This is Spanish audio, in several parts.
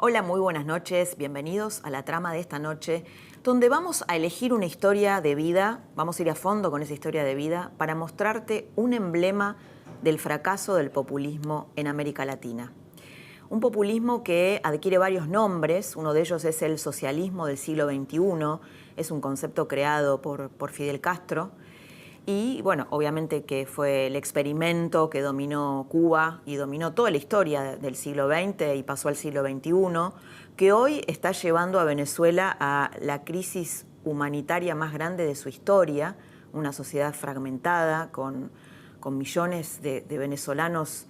Hola, muy buenas noches, bienvenidos a la trama de esta noche, donde vamos a elegir una historia de vida, vamos a ir a fondo con esa historia de vida, para mostrarte un emblema del fracaso del populismo en América Latina. Un populismo que adquiere varios nombres, uno de ellos es el socialismo del siglo XXI, es un concepto creado por Fidel Castro, y bueno, obviamente que fue el experimento que dominó Cuba y dominó toda la historia del siglo XX y pasó al siglo XXI, que hoy está llevando a Venezuela a la crisis humanitaria más grande de su historia, una sociedad fragmentada con millones de venezolanos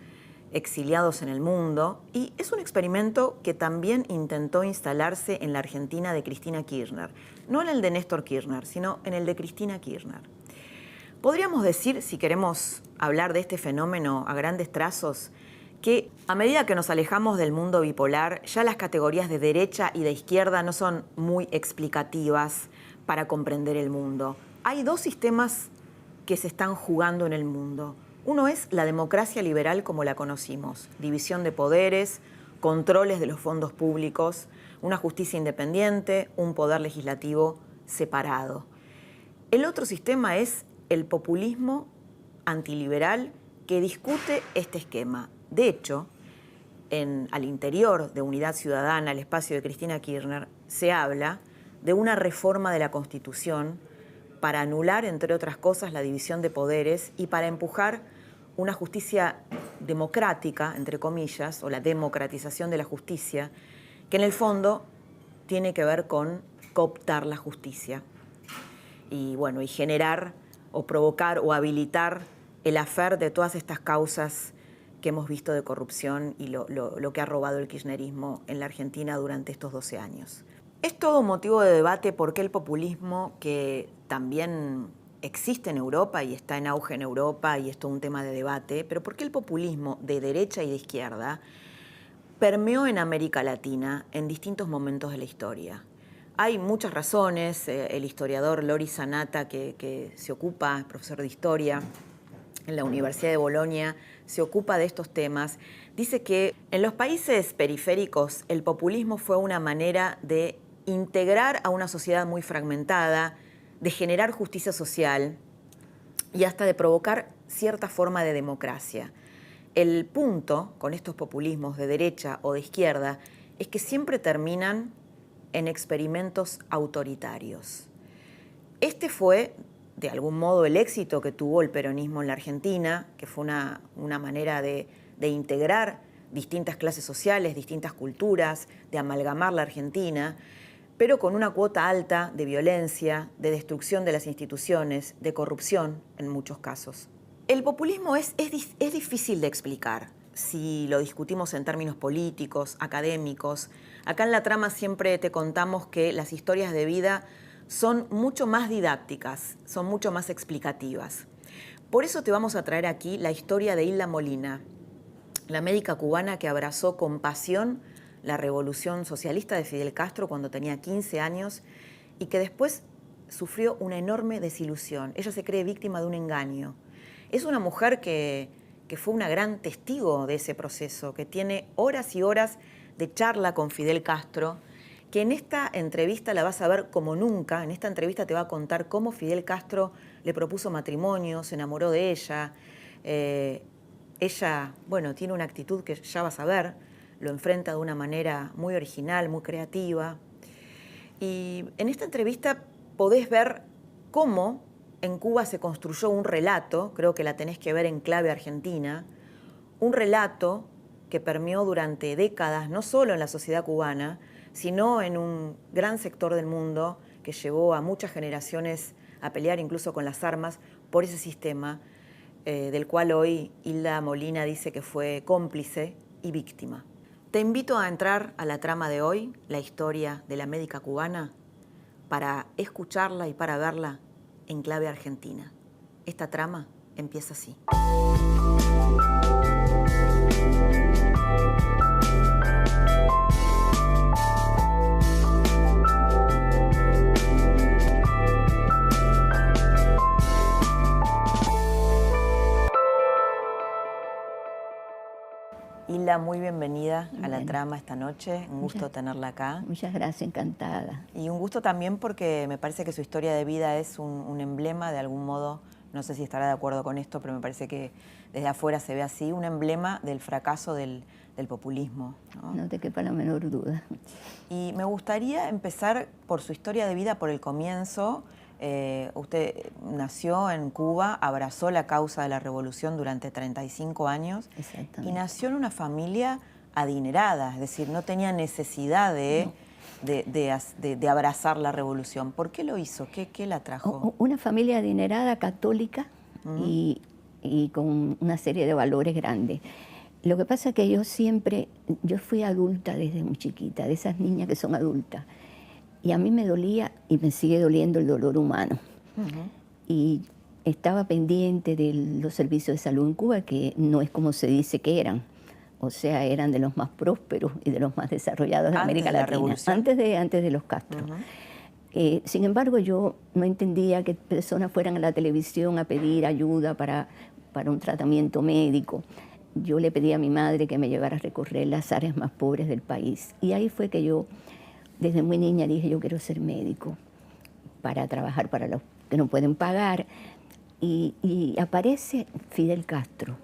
exiliados en el mundo, y es un experimento que también intentó instalarse en la Argentina de Cristina Kirchner, no en el de Néstor Kirchner, sino en el de Cristina Kirchner. Podríamos decir, si queremos hablar de este fenómeno a grandes trazos, que a medida que nos alejamos del mundo bipolar, ya las categorías de derecha y de izquierda no son muy explicativas para comprender el mundo. Hay dos sistemas que se están jugando en el mundo. Uno es la democracia liberal como la conocimos, división de poderes, controles de los fondos públicos, una justicia independiente, un poder legislativo separado. El otro sistema es el populismo antiliberal que discute este esquema. De hecho, al interior de Unidad Ciudadana, el espacio de Cristina Kirchner, se habla de una reforma de la Constitución para anular, entre otras cosas, la división de poderes y para empujar una justicia democrática, entre comillas, o la democratización de la justicia, que en el fondo tiene que ver con cooptar la justicia y generar o provocar o habilitar el afer de todas estas causas que hemos visto de corrupción y lo que ha robado el kirchnerismo en la Argentina durante estos 12 años. Es todo motivo de debate por qué el populismo, que también existe en Europa y está en auge en Europa y es todo un tema de debate, pero por qué el populismo de derecha y de izquierda permeó en América Latina en distintos momentos de la historia. Hay muchas razones. El historiador Loris Sanata, que se ocupa, es profesor de historia en la Universidad de Bolonia, se ocupa de estos temas, dice que en los países periféricos el populismo fue una manera de integrar a una sociedad muy fragmentada, de generar justicia social y hasta de provocar cierta forma de democracia. El punto con estos populismos de derecha o de izquierda es que siempre terminan en experimentos autoritarios. Este fue, de algún modo, el éxito que tuvo el peronismo en la Argentina, que fue una manera de integrar distintas clases sociales, distintas culturas, de amalgamar la Argentina, pero con una cuota alta de violencia, de destrucción de las instituciones, de corrupción en muchos casos. El populismo es difícil de explicar si lo discutimos en términos políticos, académicos. Acá en la trama siempre te contamos que las historias de vida son mucho más didácticas, son mucho más explicativas. Por eso te vamos a traer aquí la historia de Hilda Molina, la médica cubana que abrazó con pasión la revolución socialista de Fidel Castro cuando tenía 15 años y que después sufrió una enorme desilusión. Ella se cree víctima de un engaño. Es una mujer que fue una gran testigo de ese proceso, que tiene horas y horas de charla con Fidel Castro, que en esta entrevista la vas a ver como nunca. En esta entrevista te va a contar cómo Fidel Castro le propuso matrimonio, se enamoró de ella. Ella, tiene una actitud que ya vas a ver, lo enfrenta de una manera muy original, muy creativa. Y en esta entrevista podés ver cómo en Cuba se construyó un relato, creo que la tenés que ver en clave argentina, un relato que permeó durante décadas, no solo en la sociedad cubana, sino en un gran sector del mundo que llevó a muchas generaciones a pelear incluso con las armas por ese sistema, del cual hoy Hilda Molina dice que fue cómplice y víctima. Te invito a entrar a la trama de hoy, la historia de la médica cubana, para escucharla y para verla en clave argentina. Esta trama empieza así. Hilda, muy bienvenida a la Bueno, trama esta noche. Un gusto tenerla acá. muchas gracias, encantada. Y un gusto también porque me parece que su historia de vida es un emblema, de algún modo, no sé si estará de acuerdo con esto, pero me parece que desde afuera se ve así, un emblema del fracaso del populismo, ¿no? No te quepa la menor duda. Y me gustaría empezar por su historia de vida, por el comienzo. Usted nació en Cuba, abrazó la causa de la revolución durante 35 años y Exactamente. nació en una familia adinerada, es decir, no tenía necesidad de abrazar la revolución. ¿Por qué lo hizo? ¿Qué la trajo? Una familia adinerada, católica y con una serie de valores grandes. Lo que pasa es que yo fui adulta desde muy chiquita, de esas niñas que son adultas. Y a mí me dolía y me sigue doliendo el dolor humano. Y estaba pendiente de los servicios de salud en Cuba, que no es como se dice que eran. O sea, eran de los más prósperos y de los más desarrollados de América ¿Antes de la Latina. revolución? Antes de los Castro. Sin embargo, yo no entendía que personas fueran a la televisión a pedir ayuda para un tratamiento médico. Yo le pedí a mi madre que me llevara a recorrer las áreas más pobres del país. Y ahí fue que yo, desde muy niña, dije, yo quiero ser médico para trabajar para los que no pueden pagar. Y aparece Fidel Castro,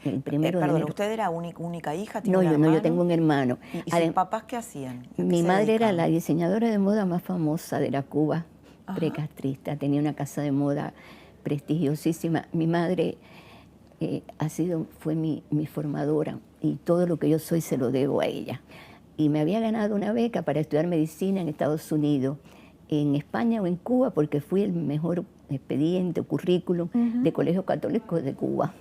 el primero de Perdón, enero. ¿usted era única hija? ¿Tiene No, un yo hermano? tengo un hermano. ¿Y sus papás qué hacían? ¿A qué Mi se madre era dedicaban? la diseñadora de moda más famosa de la Cuba precastrista. Tenía una casa de moda prestigiosísima. Mi madre fue mi formadora y todo lo que yo soy se lo debo a ella. Y me había ganado una beca para estudiar medicina en Estados Unidos, en España o en Cuba, porque fui el mejor expediente o currículum de colegios católicos de Cuba.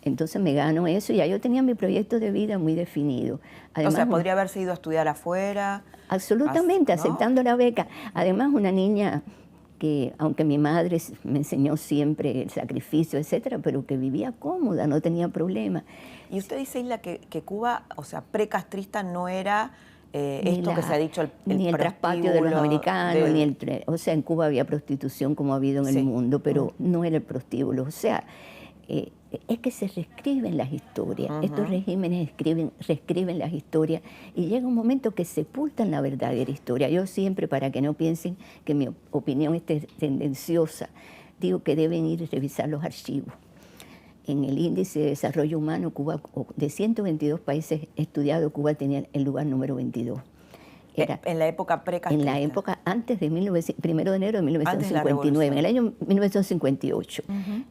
Entonces me ganó eso y ya yo tenía mi proyecto de vida muy definido. Además, O sea, podría haberse ido a estudiar afuera. Absolutamente, ¿no? aceptando la beca. Además, una niña que, aunque mi madre me enseñó siempre el sacrificio, etcétera, pero que vivía cómoda, no tenía problema. Y usted dice, Isla, que Cuba, o sea, precastrista no era Ni esto que se ha dicho, ni el traspatio de los americanos, o sea, en Cuba había prostitución como ha habido en el mundo, pero no era el prostíbulo. O sea, es que se reescriben las historias. Estos regímenes reescriben las historias y llega un momento que sepultan la verdadera historia. Yo siempre, para que no piensen que mi opinión esté tendenciosa, digo que deben ir y revisar los archivos. En el índice de desarrollo humano, Cuba, de 122 países estudiados, Cuba tenía el lugar número 22. Era en la época precastrista. En la época antes de 1 de enero de 1959, en el año 1958.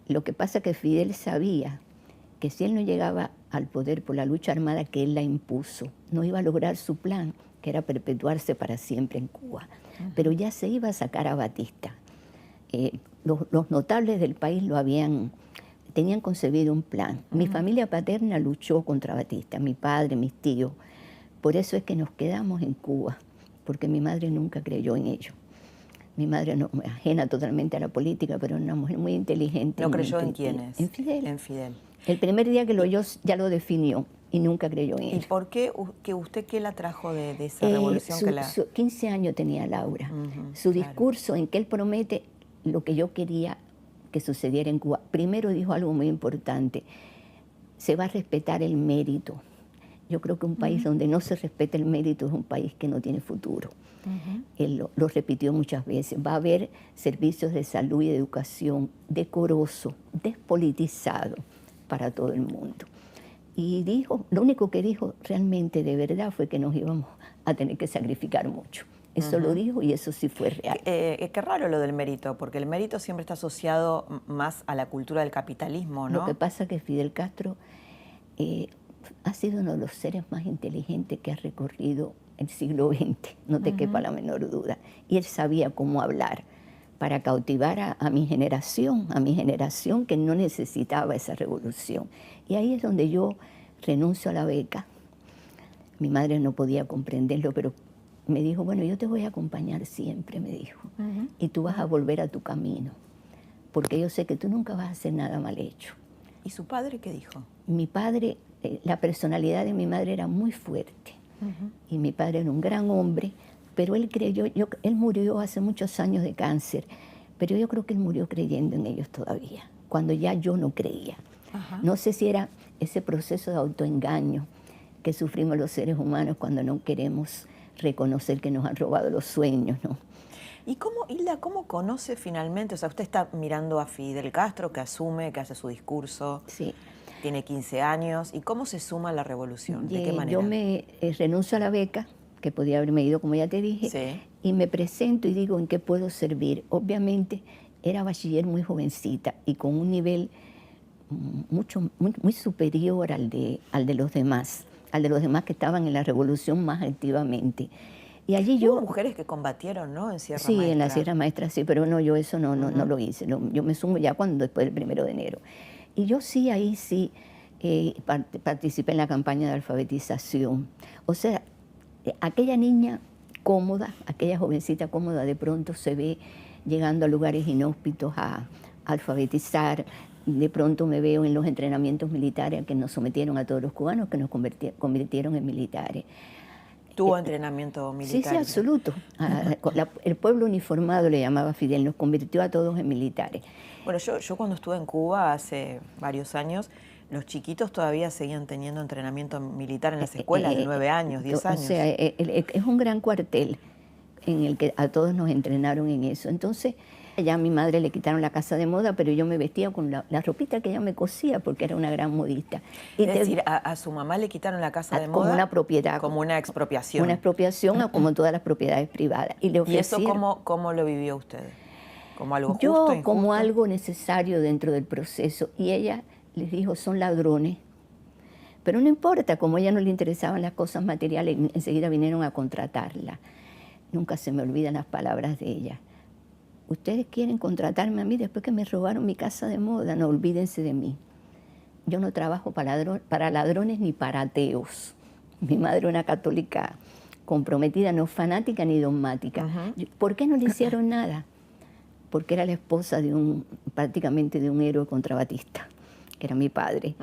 Lo que pasa es que Fidel sabía que si él no llegaba al poder por la lucha armada que él la impuso, no iba a lograr su plan, que era perpetuarse para siempre en Cuba. Pero ya se iba a sacar a Batista. Los notables del país tenían concebido un plan. Mi familia paterna luchó contra Batista, mi padre, mis tíos. Por eso es que nos quedamos en Cuba, porque mi madre nunca creyó en ello. Mi madre no, ajena totalmente a la política, pero una mujer muy inteligente. ¿No creyó en quiénes? En Fidel. En Fidel. El primer día que lo oyó ya lo definió y nunca creyó en él. ¿Y por qué usted qué la trajo de esa revolución? 15 años tenía Laura. Su discurso en que él promete lo que yo quería que sucediera en Cuba. Primero dijo algo muy importante: se va a respetar el mérito. Yo creo que un país donde no se respeta el mérito es un país que no tiene futuro. Él lo repitió muchas veces. Va a haber servicios de salud y de educación decoroso, despolitizado para todo el mundo. Y dijo, lo único que dijo realmente de verdad fue que nos íbamos a tener que sacrificar mucho. Eso lo dijo y eso sí fue real. Qué raro lo del mérito, porque el mérito siempre está asociado más a la cultura del capitalismo, ¿no? Lo que pasa es que Fidel Castro ha sido uno de los seres más inteligentes que ha recorrido el siglo XX, no te quepa la menor duda. Y él sabía cómo hablar para cautivar a mi generación que no necesitaba esa revolución. Y ahí es donde yo renuncio a la beca. Mi madre no podía comprenderlo, pero me dijo, bueno, yo te voy a acompañar siempre, me dijo, y tú vas a volver a tu camino, porque yo sé que tú nunca vas a hacer nada mal hecho. ¿Y su padre qué dijo? Mi padre, la personalidad de mi madre era muy fuerte, y mi padre era un gran hombre, pero él creyó, él murió hace muchos años de cáncer, pero yo creo que él murió creyendo en ellos todavía, cuando ya yo no creía. No sé si era ese proceso de autoengaño, que sufrimos los seres humanos cuando no queremos reconocer que nos han robado los sueños, ¿no? ¿Y cómo, Hilda, cómo conoce finalmente? O sea, usted está mirando a Fidel Castro, que asume, que hace su discurso, Sí. Tiene 15 años, ¿y cómo se suma a la revolución? ¿De qué manera? Yo me renuncio a la beca, que podía haberme ido, como ya te dije, Sí. y me presento y digo en qué puedo servir. Obviamente era bachiller muy jovencita y con un nivel muy superior al de los demás que estaban en la revolución más activamente. Y allí Hubo mujeres que combatieron, ¿no? En Sierra sí, Maestra. en la Sierra Maestra sí, pero no, yo eso no lo hice. Yo me sumo ya después del 1 de enero. Y yo sí, ahí sí participé en la campaña de alfabetización. O sea, aquella niña cómoda, aquella jovencita cómoda, de pronto se ve llegando a lugares inhóspitos a alfabetizar. De pronto me veo en los entrenamientos militares que nos sometieron a todos los cubanos, que nos convirtieron en militares. ¿Tuvo entrenamiento militar? Sí, absoluto. El pueblo uniformado le llamaba Fidel, nos convirtió a todos en militares. Bueno, yo cuando estuve en Cuba hace varios años, los chiquitos todavía seguían teniendo entrenamiento militar en las escuelas de 9 años, 10 años. O sea, es un gran cuartel en el que a todos nos entrenaron en eso. Entonces, ya a mi madre le quitaron la casa de moda, pero yo me vestía con la ropita que ella me cosía porque era una gran modista. Es decir, a su mamá le quitaron la casa de moda como una propiedad. Como una expropiación. Una expropiación, como todas las propiedades privadas. ¿Y eso cómo lo vivió usted? ¿Como algo justo, yo, injusto? Como algo necesario dentro del proceso. Y ella les dijo, son ladrones. Pero no importa, como a ella no le interesaban las cosas materiales, enseguida vinieron a contratarla. Nunca se me olvidan las palabras de ella. Ustedes quieren contratarme a mí después que me robaron mi casa de moda, no olvídense de mí. Yo no trabajo para ladrones ni para ateos. Mi madre era una católica comprometida, no fanática ni dogmática. ¿Por qué no le hicieron nada? Porque era la esposa prácticamente de un héroe contrabatista, que era mi padre,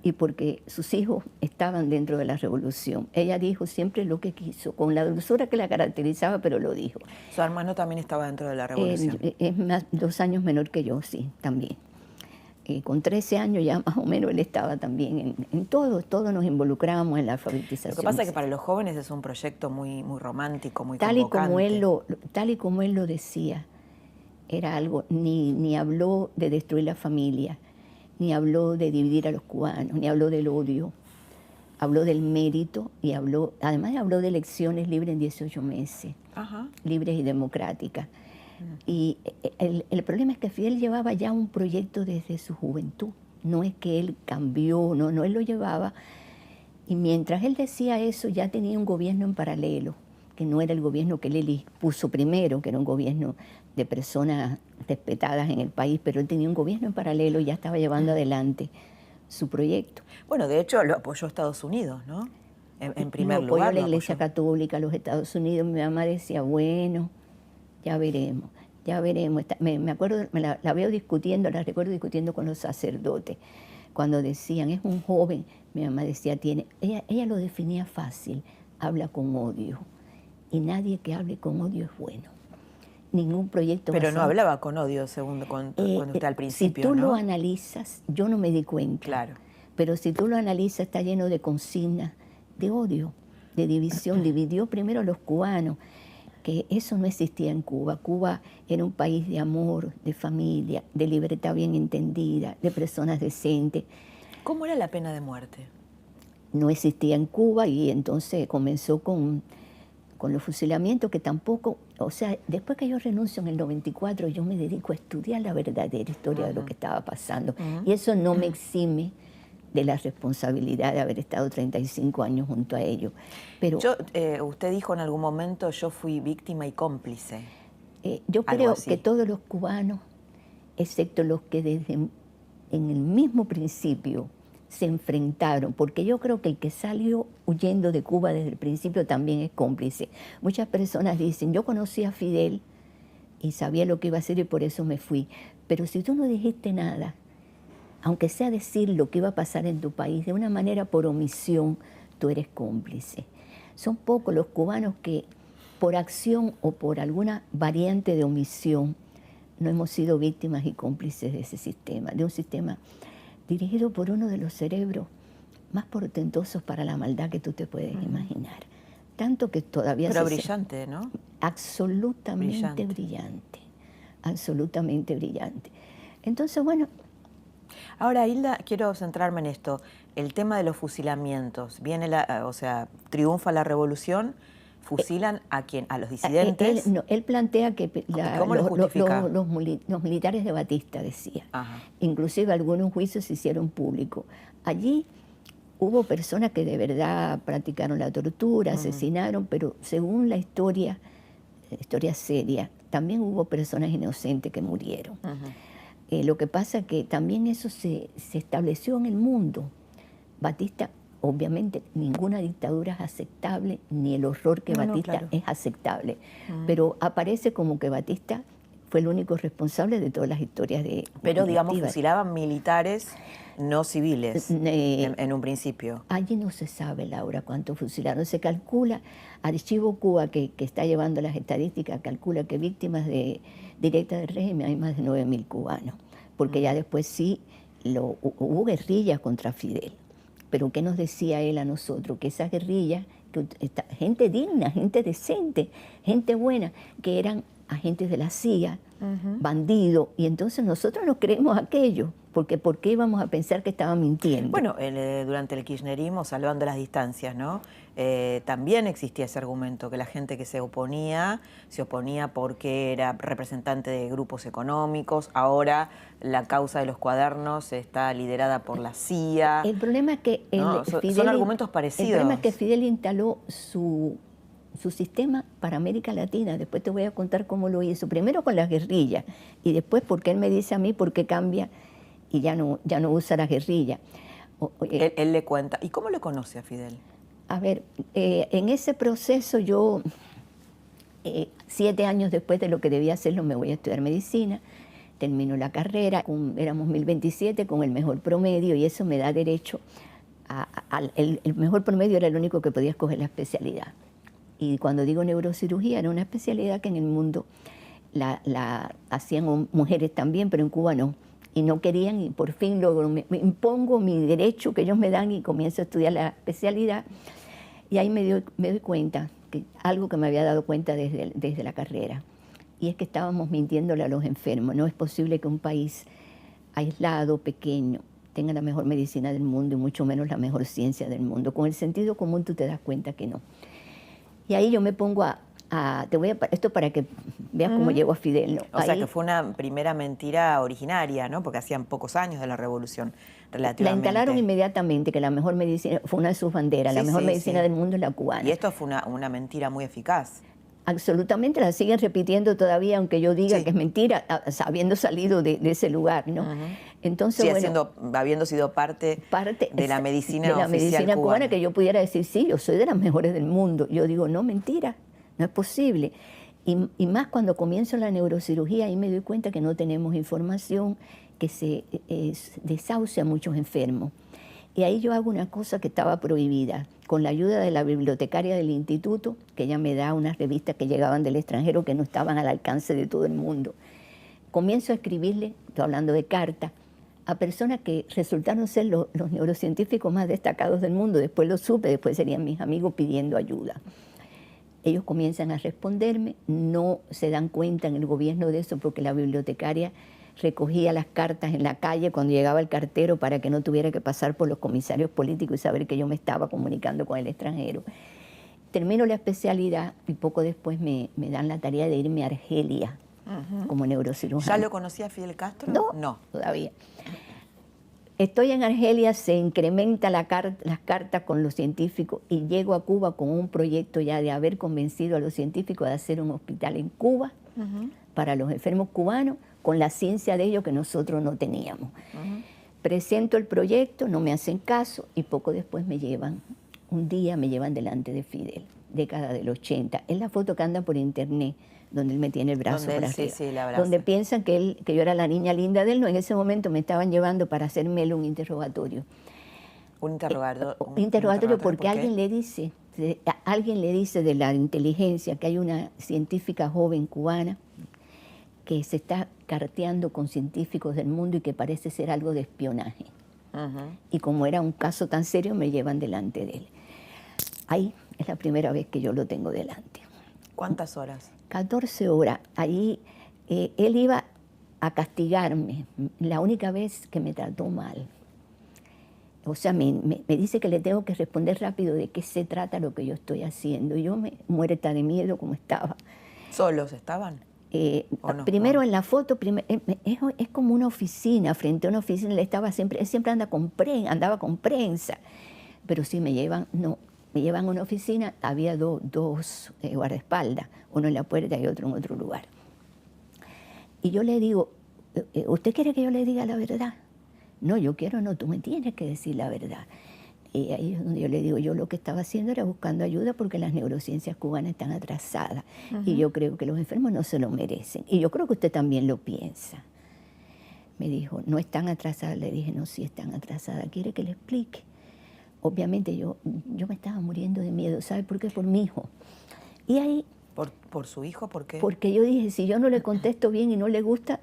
y porque sus hijos estaban dentro de la revolución. Ella dijo siempre lo que quiso, con la dulzura que la caracterizaba, pero lo dijo. ¿Su hermano también estaba dentro de la revolución? Es 2 años menor que yo, sí, también. Con 13 años ya más o menos él estaba también en todo, todos nos involucrábamos en la alfabetización. Lo que pasa es que para los jóvenes es un proyecto muy romántico, muy tal convocante. Tal y como él lo decía, era algo, ni habló de destruir la familia, ni habló de dividir a los cubanos, ni habló del odio, habló del mérito y además habló de elecciones libres en 18 meses, libres y democráticas. Y el problema es que Fidel llevaba ya un proyecto desde su juventud, no es que él cambió, no, él lo llevaba, y mientras él decía eso ya tenía un gobierno en paralelo, que no era el gobierno que él puso primero, que era un gobierno de personas respetadas en el país, pero él tenía un gobierno en paralelo y ya estaba llevando adelante su proyecto. Bueno, de hecho lo apoyó Estados Unidos, ¿no? En primer lugar. Lo apoyó la Iglesia Católica, los Estados Unidos. Mi mamá decía, bueno, ya veremos. Me acuerdo, la veo discutiendo, la recuerdo discutiendo con los sacerdotes. Cuando decían, es un joven, mi mamá decía, ella lo definía fácil, habla con odio. Y nadie que hable con odio es bueno. Ningún proyecto. Pero no hablaba con odio, según cuando usted al principio, si tú ¿no? lo analizas, yo no me di cuenta. Claro. Pero si tú lo analizas, está lleno de consignas, de odio, de división. Dividió primero a los cubanos, que eso no existía en Cuba. Cuba era un país de amor, de familia, de libertad bien entendida, de personas decentes. ¿Cómo era la pena de muerte? No existía en Cuba y entonces comenzó con los fusilamientos, que tampoco, o sea, después que yo renuncio en el 94, yo me dedico a estudiar la verdadera historia de lo que estaba pasando. Y eso no me exime de la responsabilidad de haber estado 35 años junto a ellos. Pero usted dijo en algún momento, yo fui víctima y cómplice. Yo creo que todos los cubanos, excepto los que en el mismo principio se enfrentaron, porque yo creo que el que salió huyendo de Cuba desde el principio también es cómplice. Muchas personas dicen, yo conocí a Fidel y sabía lo que iba a hacer y por eso me fui. Pero si tú no dijiste nada, aunque sea decir lo que iba a pasar en tu país, de una manera por omisión, tú eres cómplice. Son pocos los cubanos que por acción o por alguna variante de omisión no hemos sido víctimas y cómplices de ese sistema, de un sistema dirigido por uno de los cerebros más portentosos para la maldad que tú te puedes imaginar. Tanto que todavía... Pero brillante, ¿no? Absolutamente brillante. Absolutamente brillante. Entonces, bueno... Ahora, Hilda, quiero centrarme en esto. El tema de los fusilamientos. Viene o sea, triunfa la revolución, fusilan ¿a quién? ¿A los disidentes? Él plantea que ¿Cómo lo justifica? los militares de Batista, decía. Ajá. Inclusive algunos juicios se hicieron públicos. Allí hubo personas que de verdad practicaron la tortura, asesinaron, pero según la historia seria, también hubo personas inocentes que murieron. Lo que pasa es que también eso se estableció en el mundo. Batista, obviamente, ninguna dictadura es aceptable, ni el horror que Batista es aceptable. Pero aparece como que Batista fue el único responsable de todas las historias de... Pero, digamos, fusilaban militares no civiles en un principio. Allí no se sabe, Laura, cuántos fusilaron. Se calcula, Archivo Cuba, que está llevando las estadísticas, calcula que víctimas directas del régimen hay más de 9.000 cubanos. Porque ya después sí hubo guerrillas contra Fidel. Pero ¿qué nos decía él a nosotros? Que esas guerrillas, gente digna, gente decente, gente buena, que eran agentes de la CIA, bandidos, y entonces nosotros nos creemos aquello, porque ¿por qué íbamos a pensar que estaban mintiendo? Bueno, durante el kirchnerismo, salvando las distancias, ¿no? También existía ese argumento, que la gente que se oponía porque era representante de grupos económicos. Ahora la causa de los cuadernos está liderada por la CIA. El problema es que son argumentos parecidos. El problema es que Fidel instaló su sistema para América Latina. Después te voy a contar cómo lo hizo. Primero con las guerrillas y después porque él me dice a mí por qué cambia y ya no usa la guerrilla. Él le cuenta. ¿Y cómo le conoce a Fidel? A ver, en ese proceso yo, 7 años después de lo que debía hacerlo, me voy a estudiar medicina, termino la carrera, éramos 1027 con el mejor promedio y eso me da derecho el mejor promedio era el único que podía escoger la especialidad. Y cuando digo neurocirugía, era una especialidad que en el mundo la hacían mujeres también, pero en Cuba no. Y no querían, y por fin me impongo mi derecho que ellos me dan y comienzo a estudiar la especialidad. Y ahí me doy cuenta, que algo que me había dado cuenta desde la carrera, y es que estábamos mintiéndole a los enfermos. No es posible que un país aislado, pequeño, tenga la mejor medicina del mundo y mucho menos la mejor ciencia del mundo. Con el sentido común tú te das cuenta que no. Y ahí yo me pongo esto para que veas cómo llegó a Fidel, ¿no? O sea, que fue una primera mentira originaria, ¿no? Porque hacían pocos años de la revolución, relativamente. La instalaron inmediatamente, que la mejor medicina, fue una de sus banderas, la mejor medicina del mundo es la cubana. Y esto fue una mentira muy eficaz. Absolutamente, la siguen repitiendo todavía, aunque yo diga que es mentira, habiendo salido de ese lugar, ¿no? Entonces, habiendo sido parte de la medicina de la oficial medicina cubana, que yo pudiera decir, sí, yo soy de las mejores del mundo. Yo digo, no, mentira, no es posible. Y más cuando comienzo la neurocirugía, ahí me doy cuenta que no tenemos información, que se desahucia a muchos enfermos. Y ahí yo hago una cosa que estaba prohibida. Con la ayuda de la bibliotecaria del instituto, que ella me da unas revistas que llegaban del extranjero que no estaban al alcance de todo el mundo, comienzo a escribirle, estoy hablando de cartas, a personas que resultaron ser los neurocientíficos más destacados del mundo. Después lo supe, después serían mis amigos pidiendo ayuda. Ellos comienzan a responderme, no se dan cuenta en el gobierno de eso porque la bibliotecaria recogía las cartas en la calle cuando llegaba el cartero para que no tuviera que pasar por los comisarios políticos y saber que yo me estaba comunicando con el extranjero. Termino la especialidad y poco después me dan la tarea de irme a Argelia como neurocirujano. ¿Ya lo conocía Fidel Castro? No, todavía. Estoy en Argelia, se incrementa las cartas con los científicos y llego a Cuba con un proyecto ya de haber convencido a los científicos de hacer un hospital en Cuba para los enfermos cubanos, con la ciencia de ellos que nosotros no teníamos. Presento el proyecto, no me hacen caso y poco después un día me llevan delante de Fidel, década del 80. Es la foto que anda por internet, donde él me tiene el brazo por arriba, donde piensan que yo era la niña linda de él. No, en ese momento me estaban llevando para hacerme un interrogatorio. ¿Un interrogatorio? Un interrogatorio porque alguien le dice de la inteligencia que hay una científica joven cubana que se está carteando con científicos del mundo y que parece ser algo de espionaje. Y como era un caso tan serio, me llevan delante de él. Ahí es la primera vez que yo lo tengo delante. ¿Cuántas horas? 14 horas. Ahí él iba a castigarme, la única vez que me trató mal. O sea, me dice que le tengo que responder rápido de qué se trata lo que yo estoy haciendo. Y yo me muerta de miedo como estaba. ¿Solos estaban? No, primero en la foto, es como una oficina, frente a una oficina, él siempre andaba con prensa. Pero sí me llevan a una oficina, había dos guardaespaldas, uno en la puerta y otro en otro lugar. Y yo le digo, ¿usted quiere que yo le diga la verdad? No, tú me tienes que decir la verdad. Y ahí es donde yo le digo, yo lo que estaba haciendo era buscando ayuda porque las neurociencias cubanas están atrasadas. Y yo creo que los enfermos no se lo merecen. Y yo creo que usted también lo piensa. Me dijo, ¿no están atrasadas? Le dije, no, sí están atrasadas. ¿Quiere que le explique? Obviamente yo me estaba muriendo de miedo. ¿Sabe por qué? Por mi hijo. Y ahí... ¿Por su hijo? ¿Por qué? Porque yo dije, si yo no le contesto bien y no le gusta,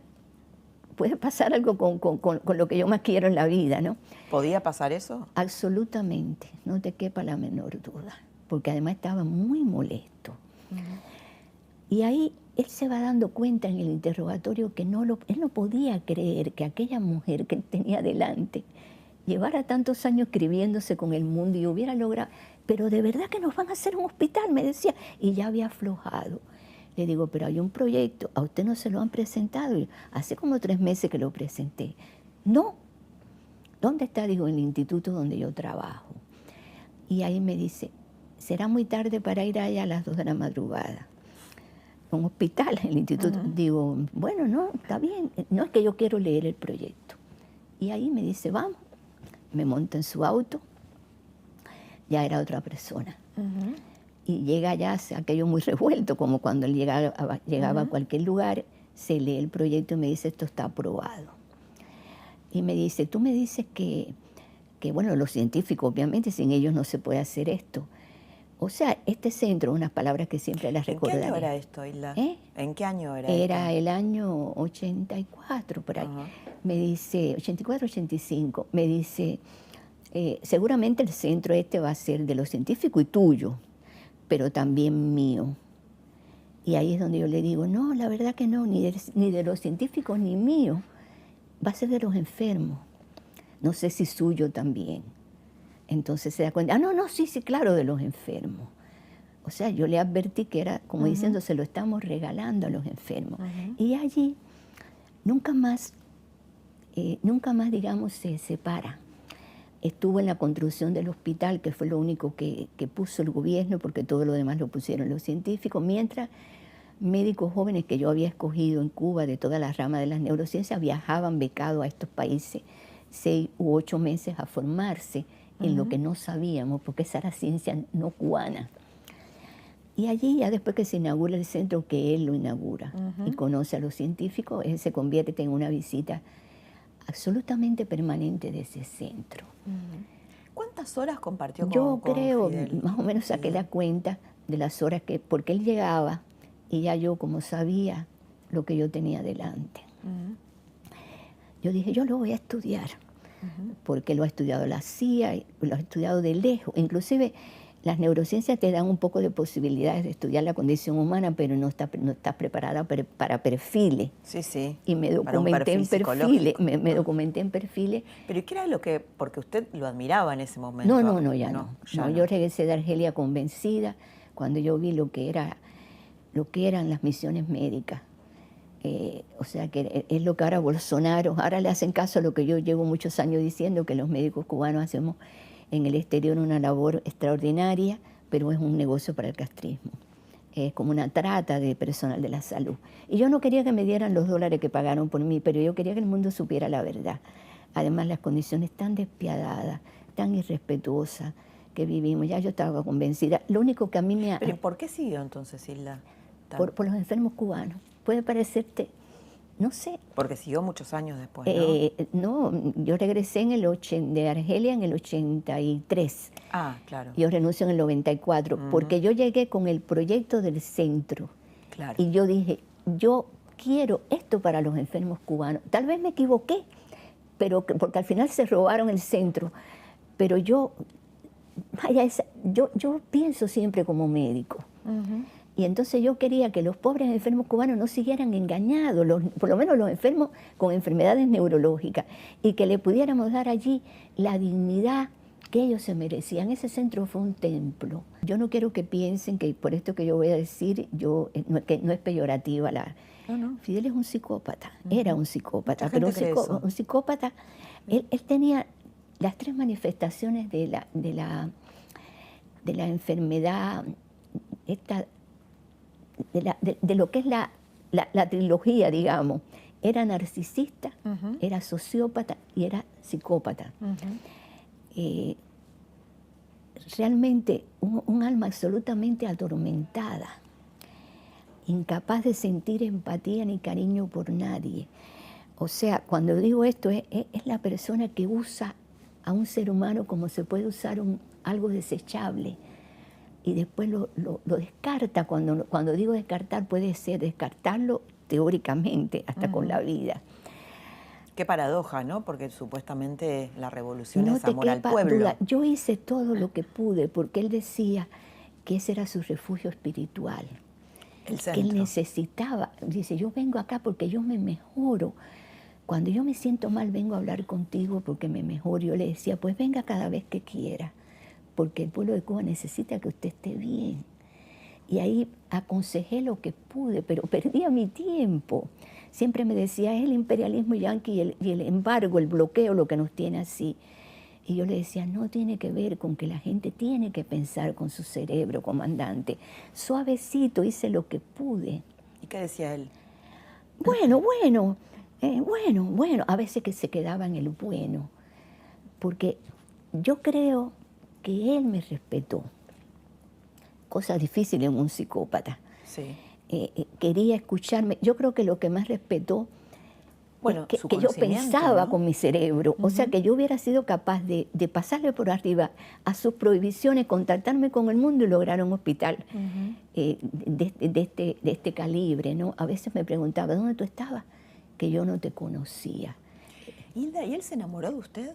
puede pasar algo con lo que yo más quiero en la vida, ¿no? ¿Podía pasar eso? Absolutamente, no te quepa la menor duda, porque además estaba muy molesto. Y ahí él se va dando cuenta en el interrogatorio que él no podía creer que aquella mujer que él tenía delante llevara tantos años escribiéndose con el mundo y hubiera logrado, pero de verdad que nos van a hacer un hospital, me decía, y ya había aflojado. Le digo, pero hay un proyecto, a usted no se lo han presentado. Y hace como 3 meses que lo presenté. No. ¿Dónde está? Digo, en el instituto donde yo trabajo. Y ahí me dice, será muy tarde para ir allá a las 2 de la madrugada. Un hospital, en el instituto. Digo, bueno, no, está bien. No es que yo quiero leer el proyecto. Y ahí me dice, vamos. Me monta en su auto. Ya era otra persona. Y llega allá, aquello muy revuelto, como cuando él llegaba a cualquier lugar, se lee el proyecto y me dice, esto está aprobado. Y me dice, tú me dices que bueno, los científicos, obviamente, sin ellos no se puede hacer esto. O sea, este centro, unas palabras que siempre las recordaré. ¿En qué año era esto, Hilda? ¿En qué año era Era el año 84, por ahí. Me dice, 84, 85, me dice, seguramente el centro este va a ser de los científicos y tuyo, pero también mío. Y ahí es donde yo le digo, no, la verdad que no, ni de los científicos ni mío, va a ser de los enfermos. No sé si suyo también. Entonces se da cuenta, no, sí, claro, de los enfermos. O sea, yo le advertí que era, como diciendo, se lo estamos regalando a los enfermos. Y allí nunca más, digamos, se separa. Estuvo en la construcción del hospital, que fue lo único que puso el gobierno, porque todo lo demás lo pusieron los científicos, mientras médicos jóvenes que yo había escogido en Cuba de toda la rama de las neurociencias viajaban becados a estos países 6 u 8 meses a formarse en lo que no sabíamos, porque esa era ciencia no cubana. Y allí, ya después que se inaugura el centro, que él lo inaugura y conoce a los científicos, él se convierte en una visita absolutamente permanente de ese centro. ¿Cuántas horas compartió con Yo creo, Fidel? más o menos saqué la cuenta de las horas porque él llegaba y ya yo como sabía lo que yo tenía delante. Yo dije, yo lo voy a estudiar, porque lo ha estudiado la CIA, lo ha estudiado de lejos. Inclusive las neurociencias te dan un poco de posibilidades de estudiar la condición humana, pero no estás preparada para perfiles. Sí. Y me documenté en perfiles. Me documenté en perfiles. ¿Pero qué era lo que...? Porque usted lo admiraba en ese momento. No, ya no. Yo regresé de Argelia convencida cuando yo vi lo que eran las misiones médicas. O sea, que es lo que ahora Bolsonaro, ahora le hacen caso a lo que yo llevo muchos años diciendo, que los médicos cubanos hacemos en el exterior una labor extraordinaria, pero es un negocio para el castrismo. Es como una trata de personal de la salud. Y yo no quería que me dieran los dólares que pagaron por mí, pero yo quería que el mundo supiera la verdad. Además, las condiciones tan despiadadas, tan irrespetuosas que vivimos, ya yo estaba convencida. Lo único que a mí me ha... ¿Pero por qué siguió entonces, Hilda? Por los enfermos cubanos. Puede parecerte, no sé. Porque siguió muchos años después, ¿no? No, yo regresé de Argelia en el 83. Ah, claro. Yo renuncio en el 94, porque yo llegué con el proyecto del centro. Claro. Y yo dije, yo quiero esto para los enfermos cubanos. Tal vez me equivoqué, pero porque al final se robaron el centro. Pero yo pienso siempre como médico. Y entonces yo quería que los pobres enfermos cubanos no siguieran engañados, por lo menos los enfermos con enfermedades neurológicas, y que le pudiéramos dar allí la dignidad que ellos se merecían. Ese centro fue un templo. Yo no quiero que piensen que por esto que yo voy a decir, que no es peyorativa. No. Fidel es un psicópata, era un psicópata, pero un psicópata, él tenía las tres manifestaciones de la enfermedad, de lo que es la trilogía, digamos. Era narcisista, era sociópata y era psicópata. Realmente un alma absolutamente atormentada, incapaz de sentir empatía ni cariño por nadie. O sea, cuando digo esto, es la persona que usa a un ser humano como se puede usar algo desechable y después lo descarta. Cuando digo descartar, puede ser descartarlo teóricamente hasta con la vida. Qué paradoja, ¿no? Porque supuestamente la revolución es amor al pueblo. Duda. Yo hice todo lo que pude porque él decía que ese era su refugio espiritual. El centro. Que él necesitaba. Dice, yo vengo acá porque yo me mejoro. Cuando yo me siento mal, vengo a hablar contigo porque me mejoro. Yo le decía, pues venga cada vez que quiera, porque el pueblo de Cuba necesita que usted esté bien. Y ahí aconsejé lo que pude, pero perdía mi tiempo. Siempre me decía, es el imperialismo yanqui y el embargo, el bloqueo, lo que nos tiene así. Y yo le decía, no tiene que ver con que la gente tiene que pensar con su cerebro, comandante. Suavecito, hice lo que pude. ¿Y qué decía él? Bueno, a veces que se quedaba en el bueno. Porque yo creo que él me respetó. Cosa difícil en un psicópata. Sí. Quería escucharme. Yo creo que lo que más respetó es que yo pensaba, ¿no?, con mi cerebro. O sea, que yo hubiera sido capaz de pasarle por arriba a sus prohibiciones, contactarme con el mundo y lograr un hospital de este calibre, ¿no? A veces me preguntaba, ¿dónde tú estabas? Que yo no te conocía. Hilda, ¿y él se enamoró de usted?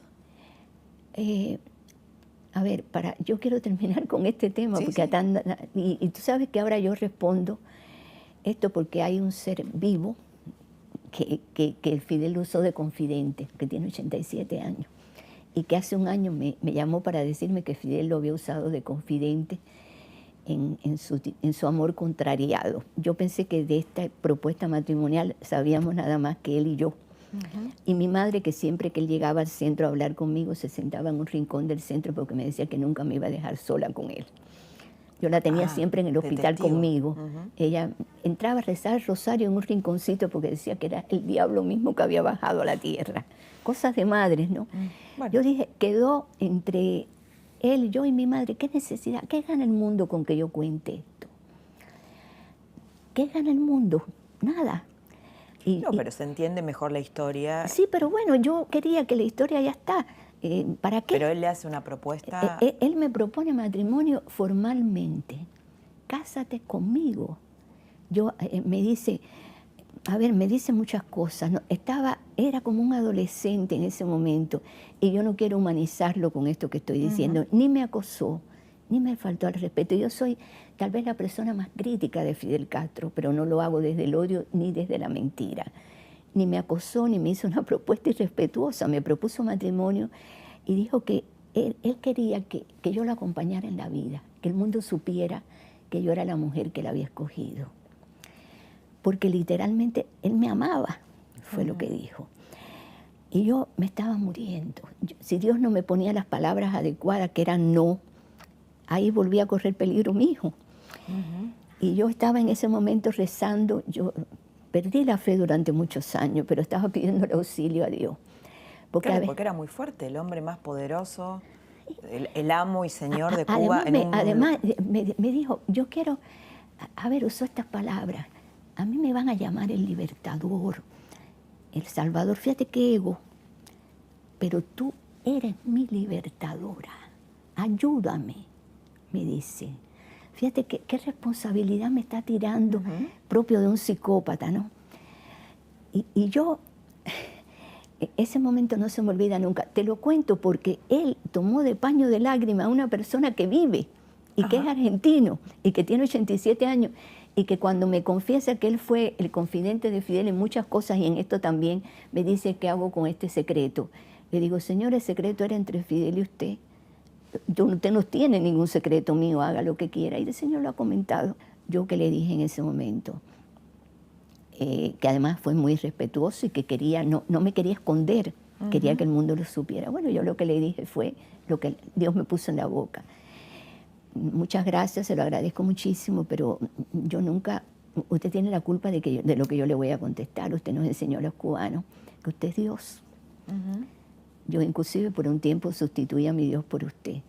A ver, yo quiero terminar con este tema, sí, porque sí. Y tú sabes que ahora yo respondo esto porque hay un ser vivo que el Fidel usó de confidente, que tiene 87 años, y que hace un año me llamó para decirme que Fidel lo había usado de confidente en su amor contrariado. Yo pensé que de esta propuesta matrimonial sabíamos nada más que él y yo. Y mi madre, que siempre que él llegaba al centro a hablar conmigo, se sentaba en un rincón del centro porque me decía que nunca me iba a dejar sola con él. Yo la tenía siempre en el hospital conmigo. Ella entraba a rezar el rosario en un rinconcito porque decía que era el diablo mismo que había bajado a la tierra. Cosas de madres, ¿no? Bueno. Yo dije, quedó entre él, yo y mi madre. ¿Qué necesidad? ¿Qué gana el mundo con que yo cuente esto? ¿Qué gana el mundo? Nada. Pero se entiende mejor la historia. Sí, pero bueno, yo quería que la historia ya está. ¿Para qué? Pero él le hace una propuesta. Él me propone matrimonio formalmente. Cásate conmigo. Me dice muchas cosas. ¿No? Era como un adolescente en ese momento y yo no quiero humanizarlo con esto que estoy diciendo. Ni me acosó, ni me faltó al respeto. Yo soy tal vez la persona más crítica de Fidel Castro, pero no lo hago desde el odio ni desde la mentira. Ni me acosó, ni me hizo una propuesta irrespetuosa. Me propuso matrimonio y dijo que él quería que yo lo acompañara en la vida, que el mundo supiera que yo era la mujer que él había escogido. Porque literalmente él me amaba, fue lo que dijo. Y yo me estaba muriendo. Si Dios no me ponía las palabras adecuadas, que eran no, ahí volvía a correr peligro mi hijo. Y yo estaba en ese momento rezando. Yo perdí la fe durante muchos años, pero estaba pidiendo auxilio a Dios. Porque era muy fuerte, el hombre más poderoso, el amo y señor de Cuba. Además, me dijo, yo quiero, usó estas palabras, a mí me van a llamar el libertador, el salvador, fíjate qué ego, pero tú eres mi libertadora, ayúdame, me dice. Fíjate qué responsabilidad me está tirando, propio de un psicópata, ¿no? Y yo Ese momento no se me olvida nunca. Te lo cuento porque él tomó de paño de lágrima a una persona que vive y que es argentino y que tiene 87 años y que cuando me confiesa que él fue el confidente de Fidel en muchas cosas y en esto también, me dice, ¿qué hago con este secreto? Le digo, señor, el secreto era entre Fidel y usted. Usted no tiene ningún secreto mío, haga lo que quiera. Y el señor lo ha comentado. Yo que le dije en ese momento, que además fue muy respetuoso y que quería, no me quería esconder, quería que el mundo lo supiera. Bueno, yo lo que le dije fue lo que Dios me puso en la boca. Muchas gracias, se lo agradezco muchísimo, pero yo nunca, usted tiene la culpa de lo que yo le voy a contestar. Usted nos enseñó a los cubanos que usted es Dios. Yo inclusive por un tiempo sustituí a mi Dios por usted.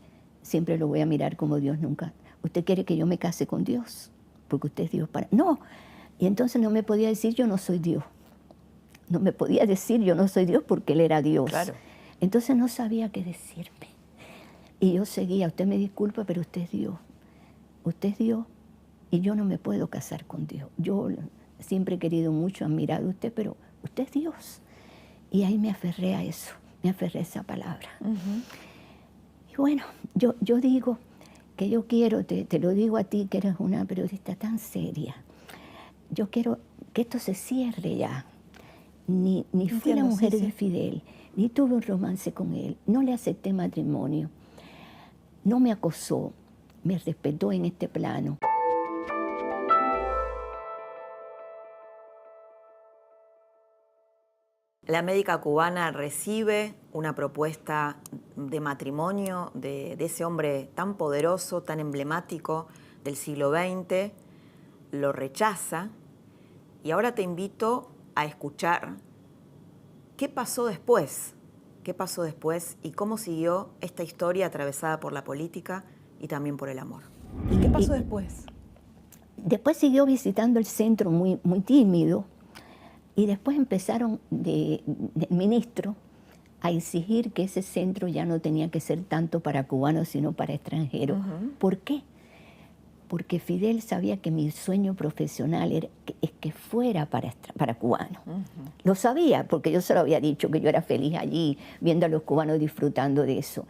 Siempre lo voy a mirar como Dios nunca. Usted quiere que yo me case con Dios, porque usted es Dios para... No. Y entonces no me podía decir yo no soy Dios. No me podía decir yo no soy Dios porque Él era Dios. Claro. Entonces no sabía qué decirme. Y yo seguía, usted me disculpa, pero usted es Dios. Usted es Dios y yo no me puedo casar con Dios. Yo siempre he querido mucho, admirado a usted, pero usted es Dios. Y ahí me aferré a eso, me aferré a esa palabra. Y bueno, yo digo que yo quiero, te lo digo a ti que eres una periodista tan seria, yo quiero que esto se cierre ya. Ni fui la mujer de Fidel, ni tuve un romance con él, no le acepté matrimonio, no me acosó, me respetó en este plano. La médica cubana recibe una propuesta de matrimonio de ese hombre tan poderoso, tan emblemático del siglo XX, lo rechaza y ahora te invito a escuchar qué pasó después y cómo siguió esta historia atravesada por la política y también por el amor. ¿Y qué pasó después? Después siguió visitando el centro muy, muy tímido y después empezaron del ministro a exigir que ese centro ya no tenía que ser tanto para cubanos sino para extranjeros. ¿Por qué? Porque Fidel sabía que mi sueño profesional es que fuera para cubanos. Lo sabía, porque yo se lo había dicho, que yo era feliz allí, viendo a los cubanos disfrutando de eso.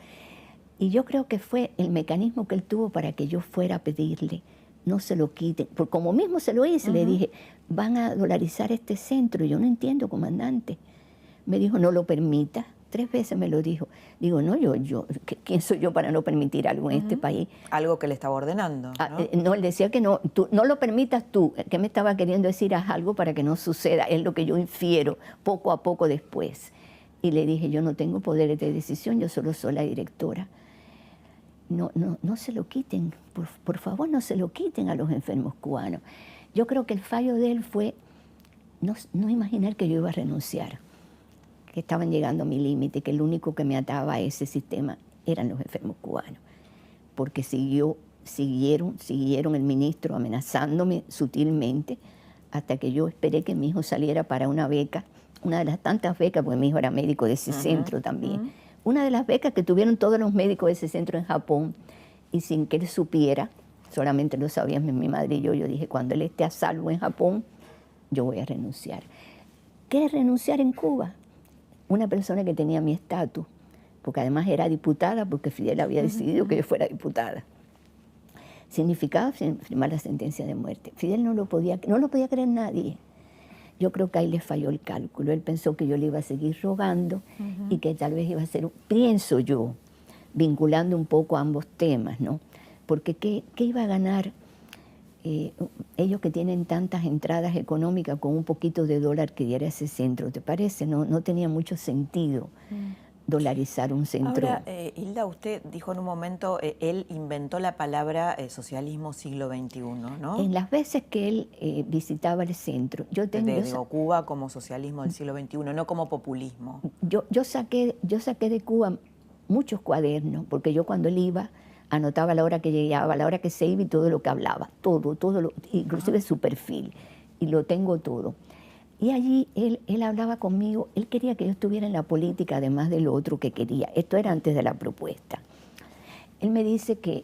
Y yo creo que fue el mecanismo que él tuvo para que yo fuera a pedirle, no se lo quiten. Porque como mismo se lo hice, le dije, van a dolarizar este centro. Y yo no entiendo, comandante. Me dijo, no lo permita. 3 veces me lo dijo. Digo, no, ¿quién soy yo para no permitir algo en este país? Algo que le estaba ordenando, ¿no? No, él decía que no, no lo permitas tú. ¿Qué me estaba queriendo decir? Haz algo para que no suceda. Es lo que yo infiero poco a poco después. Y le dije, yo no tengo poderes de decisión, yo solo soy la directora. No se lo quiten, por favor, no se lo quiten a los enfermos cubanos. Yo creo que el fallo de él fue no imaginar que yo iba a renunciar, que estaban llegando a mi límite, que el único que me ataba a ese sistema eran los enfermos cubanos, porque siguieron el ministro amenazándome sutilmente hasta que yo esperé que mi hijo saliera para una beca, una de las tantas becas, porque mi hijo era médico de ese centro también, una de las becas que tuvieron todos los médicos de ese centro en Japón, y sin que él supiera, solamente lo sabían mi madre y yo dije, cuando él esté a salvo en Japón, yo voy a renunciar. ¿Qué es renunciar en Cuba? Una persona que tenía mi estatus, porque además era diputada, porque Fidel había decidido que yo fuera diputada. Significaba firmar la sentencia de muerte. Fidel no lo podía creer nadie. Yo creo que ahí le falló el cálculo. Él pensó que yo le iba a seguir rogando y que tal vez iba a ser, pienso yo, vinculando un poco a ambos temas, ¿no? Porque ¿qué iba a ganar ellos que tienen tantas entradas económicas con un poquito de dólar que diera ese centro? ¿Te parece? No tenía mucho sentido dolarizar un centro. Ahora, Hilda, usted dijo en un momento, él inventó la palabra socialismo siglo XXI, ¿no? En las veces que él visitaba el centro, digo, Cuba como socialismo del siglo XXI, no como populismo. Yo saqué de Cuba muchos cuadernos, porque yo cuando él iba, anotaba la hora que llegaba, la hora que se iba y todo lo que hablaba, todo, inclusive su perfil, y lo tengo todo. Y allí él hablaba conmigo, él quería que yo estuviera en la política, además de lo otro que quería. Esto era antes de la propuesta. Él me dice que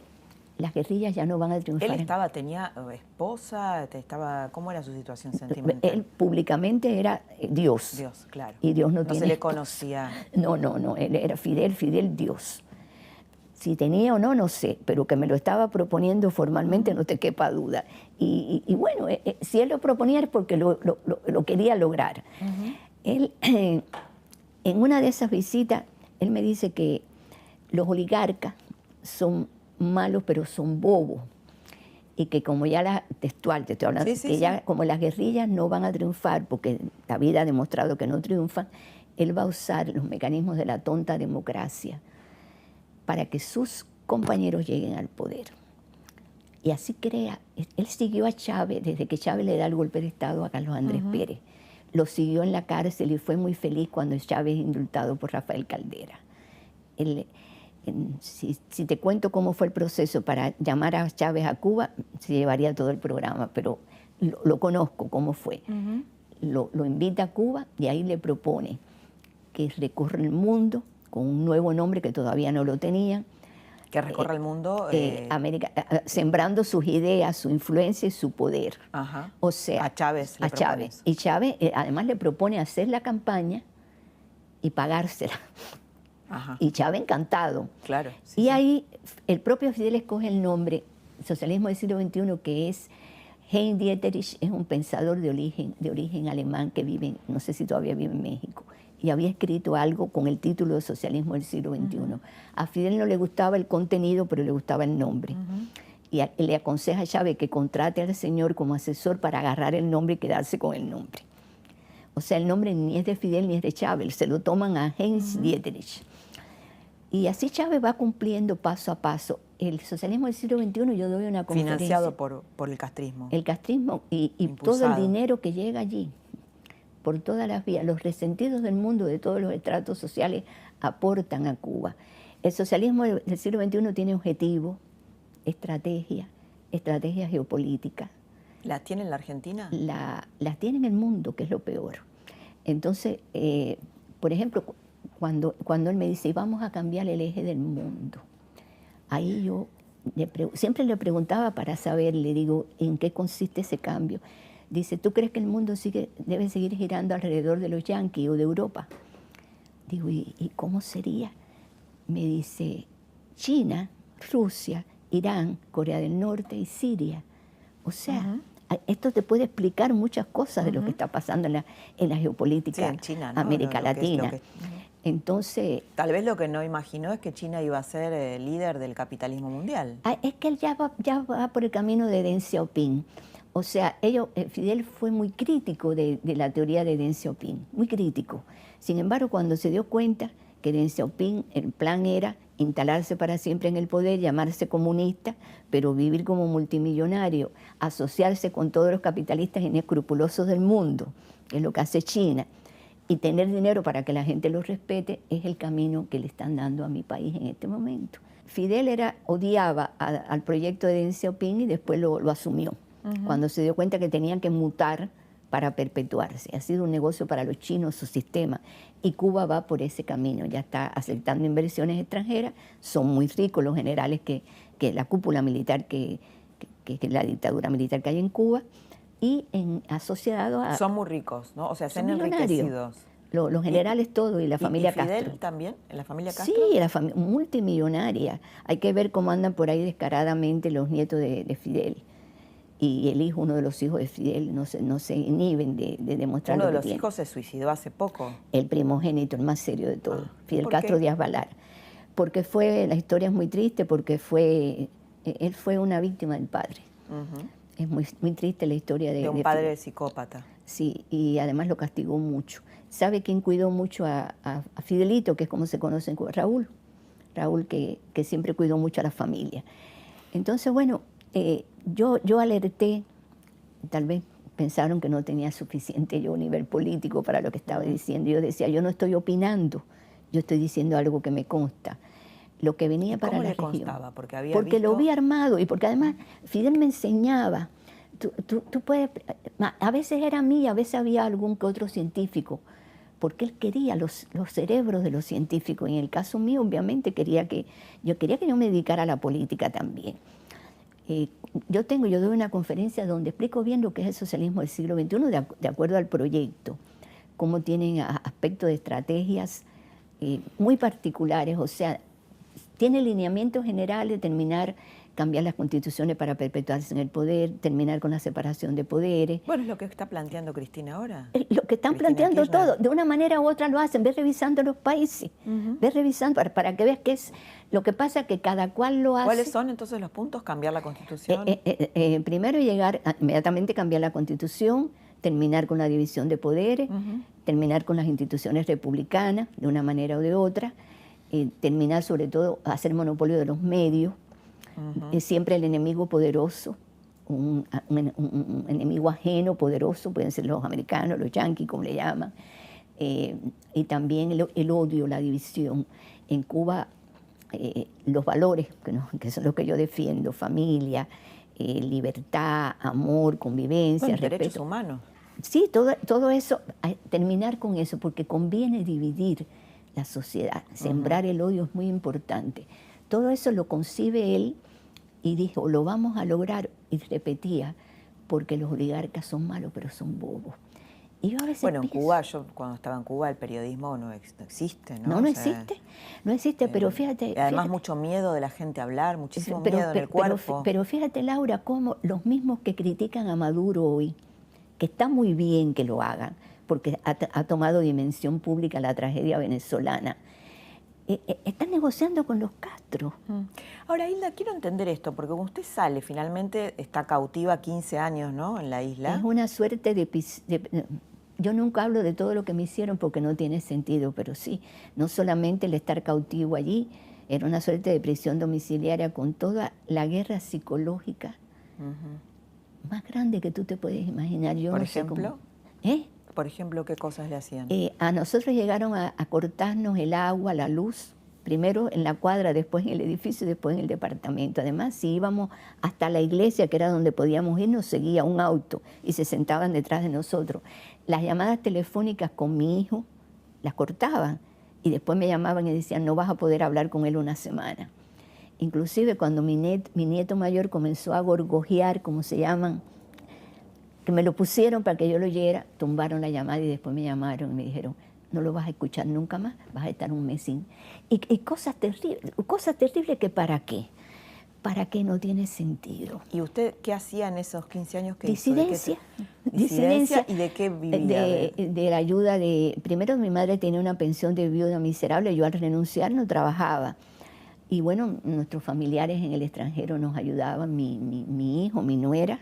las guerrillas ya no van a triunfar. ¿Él tenía esposa? ¿Cómo era su situación sentimental? Él públicamente era Dios. Dios, claro. Y Dios no tiene se le esposa. conocía. No, él era Fidel Dios. Si tenía o no, no sé, pero que me lo estaba proponiendo formalmente, no te quepa duda. Y bueno, si él lo proponía es porque lo quería lograr. Él, en una de esas visitas, él me dice que los oligarcas son malos, pero son bobos. Y que como ya textual, te estoy hablando, ya como las guerrillas no van a triunfar, porque la vida ha demostrado que no triunfan, él va a usar los mecanismos de la tonta democracia para que sus compañeros lleguen al poder. Y así él siguió a Chávez, desde que Chávez le da el golpe de Estado a Carlos Andrés Pérez. Lo siguió en la cárcel y fue muy feliz cuando Chávez es indultado por Rafael Caldera. Si te cuento cómo fue el proceso para llamar a Chávez a Cuba, se llevaría todo el programa, pero lo conozco cómo fue. Lo invita a Cuba y ahí le propone que recorra el mundo con un nuevo nombre que todavía no lo tenían. Que recorra el mundo. América, sembrando sus ideas, su influencia y su poder. Ajá. O sea, a Chávez. A Chávez. Y Chávez además le propone hacer la campaña y pagársela. Ajá. Y Chávez encantado. Claro. Y ahí el propio Fidel escoge el nombre, Socialismo del siglo XXI, que es Heinz Dieterich, es un pensador de origen alemán que vive, no sé si todavía vive en México, y había escrito algo con el título de Socialismo del siglo XXI. A Fidel no le gustaba el contenido, pero le gustaba el nombre. Y le aconseja a Chávez que contrate al señor como asesor para agarrar el nombre y quedarse con el nombre. O sea, el nombre ni es de Fidel ni es de Chávez, se lo toman a Heinz Dieterich. Y así Chávez va cumpliendo paso a paso. El socialismo del siglo XXI, yo doy una conferencia. Financiado por el castrismo. El castrismo y todo el dinero que llega allí, por todas las vías. Los resentidos del mundo, de todos los estratos sociales, aportan a Cuba. El socialismo del siglo XXI tiene objetivo, estrategia geopolítica. ¿Las tiene en la Argentina? Las tiene en el mundo, que es lo peor. Entonces, por ejemplo, cuando él me dice, vamos a cambiar el eje del mundo, ahí yo siempre le preguntaba para saber, le digo, ¿en qué consiste ese cambio? Dice, ¿tú crees que el mundo debe seguir girando alrededor de los yanquis o de Europa? Digo, ¿y cómo sería? Me dice, China, Rusia, Irán, Corea del Norte y Siria. O sea, esto te puede explicar muchas cosas de lo que está pasando en la geopolítica en China, ¿no? América Latina. Entonces, tal vez lo que no imaginó es que China iba a ser el líder del capitalismo mundial. Es que él ya va por el camino de Deng Xiaoping. O sea, Fidel fue muy crítico de la teoría de Deng Xiaoping, muy crítico. Sin embargo, cuando se dio cuenta que Deng Xiaoping, el plan era instalarse para siempre en el poder, llamarse comunista, pero vivir como multimillonario, asociarse con todos los capitalistas inescrupulosos del mundo, que es lo que hace China, y tener dinero para que la gente lo respete, es el camino que le están dando a mi país en este momento. Fidel odiaba al proyecto de Deng Xiaoping y después lo asumió, cuando se dio cuenta que tenían que mutar para perpetuarse. Ha sido un negocio para los chinos su sistema, y Cuba va por ese camino, ya está aceptando inversiones extranjeras, son muy ricos los generales que la cúpula militar, que la dictadura militar que hay en Cuba, y asociado a... Son muy ricos, ¿no? O sea, se han millonarios. Enriquecidos. Los generales todos, y la familia Fidel Castro. También? ¿En la familia Castro? Sí, la familia multimillonaria. Hay que ver cómo andan por ahí descaradamente los nietos de Fidel. Y el hijo, uno de los hijos de Fidel, no se inhiben de demostrar lo que tiene. Uno de los hijos se suicidó hace poco. El primogénito, el más serio de todos, Fidel Castro qué? Díaz Balar. Porque la historia es muy triste, porque él fue una víctima del padre. Es muy, muy triste la historia de un padre psicópata. Sí, y además lo castigó mucho. ¿Sabe quién cuidó mucho a Fidelito, que es como se conoce en Cuba? Raúl, que siempre cuidó mucho a la familia. Entonces, bueno, yo alerté, tal vez pensaron que no tenía suficiente yo nivel político para lo que estaba diciendo. Yo decía, yo no estoy opinando, yo estoy diciendo algo que me consta. Lo que venía para la región. ¿Cómo le constaba? Porque lo vi armado, y porque además Fidel me enseñaba. Tú puedes, a veces era a mí, a veces había algún que otro científico, porque él quería los cerebros de los científicos. En el caso mío, obviamente, yo quería que yo me dedicara a la política también. yo doy una conferencia donde explico bien lo que es el socialismo del siglo XXI de acuerdo al proyecto, cómo tienen aspectos de estrategias muy particulares, o sea, tiene lineamientos generales, cambiar las constituciones para perpetuarse en el poder, terminar con la separación de poderes. Bueno, es lo que está planteando Cristina ahora. Lo que están Cristina planteando Kirchner. todo, de una manera u otra lo hacen, ves revisando los países, ves revisando para que veas qué es lo que pasa, que cada cual lo hace. ¿Cuáles son entonces los puntos? ¿Cambiar la Constitución? Primero inmediatamente cambiar la Constitución, terminar con la división de poderes, terminar con las instituciones republicanas de una manera o de otra, terminar sobre todo hacer monopolio de los medios, siempre el enemigo poderoso, un enemigo ajeno poderoso, pueden ser los americanos, los yanquis, como le llaman, y también el odio, la división. En Cuba, los valores, que son los que yo defiendo, familia, libertad, amor, convivencia, bueno, respeto. Derechos humanos. Sí, todo eso, terminar con eso, porque conviene dividir la sociedad, sembrar el odio es muy importante. Todo eso lo concibe él y dijo, lo vamos a lograr, y repetía, porque los oligarcas son malos, pero son bobos. Y yo a veces bueno, en pienso, Cuba, yo cuando estaba en Cuba, el periodismo no existe, ¿no? No existe, pero fíjate. Además, fíjate, mucho miedo de la gente a hablar, muchísimo miedo en el cuerpo. Pero fíjate, Laura, cómo los mismos que critican a Maduro hoy, que está muy bien que lo hagan, porque ha tomado dimensión pública la tragedia venezolana, están negociando con los Castro. Ahora, Hilda, quiero entender esto, porque como usted sale, finalmente está cautiva 15 años, ¿no?, en la isla. Es una suerte yo nunca hablo de todo lo que me hicieron porque no tiene sentido, pero sí, no solamente el estar cautivo allí, era una suerte de prisión domiciliaria con toda la guerra psicológica más grande que tú te puedes imaginar. Yo ¿Por no sé ejemplo? cómo. Por ejemplo, ¿qué cosas le hacían? A nosotros llegaron a cortarnos el agua, la luz, primero en la cuadra, después en el edificio y después en el departamento. Además, si íbamos hasta la iglesia, que era donde podíamos ir, nos seguía un auto y se sentaban detrás de nosotros. Las llamadas telefónicas con mi hijo las cortaban y después me llamaban y decían, no vas a poder hablar con él una semana. Inclusive cuando mi nieto mayor comenzó a gorgojear, como se llaman, que me lo pusieron para que yo lo oyera, tumbaron la llamada y después me llamaron y me dijeron, no lo vas a escuchar nunca más, vas a estar un mes sin. Y cosas terribles que ¿para qué? ¿Para qué? No tiene sentido. ¿Y usted qué hacía en esos 15 años que Disidencia. hizo? ¿Disidencia? ¿Y de qué vivía? De la ayuda de... Primero mi madre tenía una pensión de viuda miserable, yo al renunciar no trabajaba. Y bueno, nuestros familiares en el extranjero nos ayudaban, mi hijo, mi nuera.